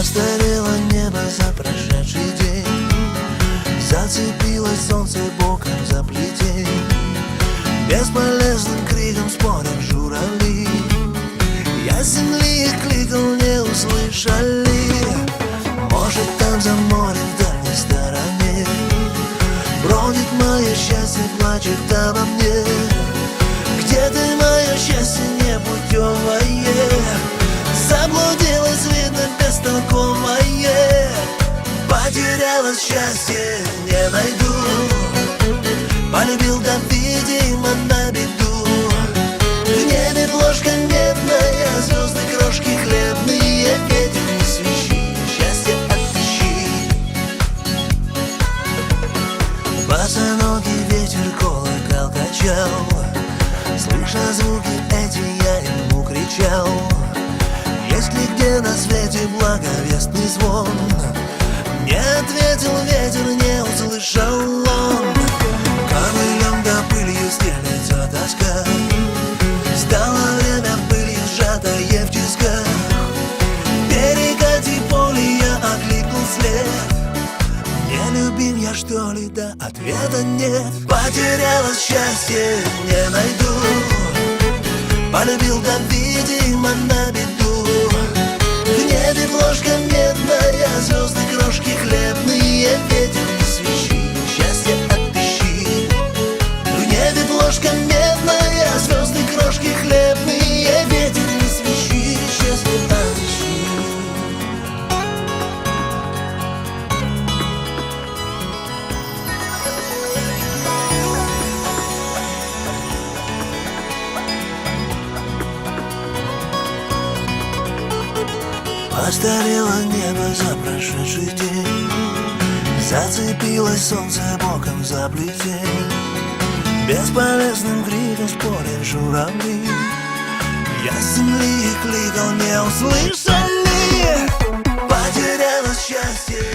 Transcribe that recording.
Постарело небо за прошедший день, зацепилось солнце боком за плетень. Бесполезным криком спорят журавли, я с земли их кликал, не услышали. Может, там за морем в дальней стороне бродит мое счастье, плачет обо мне. Где ты, мое счастье непутевое? Заблудилась, видно, бестолковое. Потерялось счастье, не найду. Полюбил, да, видимо, на беду. В небе ложка медная, звезды крошки хлебные. Ветер не свищи, счастье отыщи. Босоногий ветер колокол качал, слыша звуки эти, я ему кричал. Есть ли где на свете благовестный звон? Не ответил ветер, не услышал он. Ковылем да пылью стелется тоска, стало время пылью сжатое в тисках. Перекати поле, я окликнул след. Не любим я, что ли, да ответа нет. Потерялось счастье, не найду. Полюбил, да, видимо, на беду. В небе ложка медная, звезды крошки хлебные. Ветер не свищи, счастье отыщи. В небе ложка медная, звезды крошки хлебные. Ветер не свищи, счастье отыщи. Постарело небо за прошедший день, зацепилось солнце боком за плетень. Бесполезным криком спорят журавли, я с земли их кликал, не услышали. Потерялось счастье.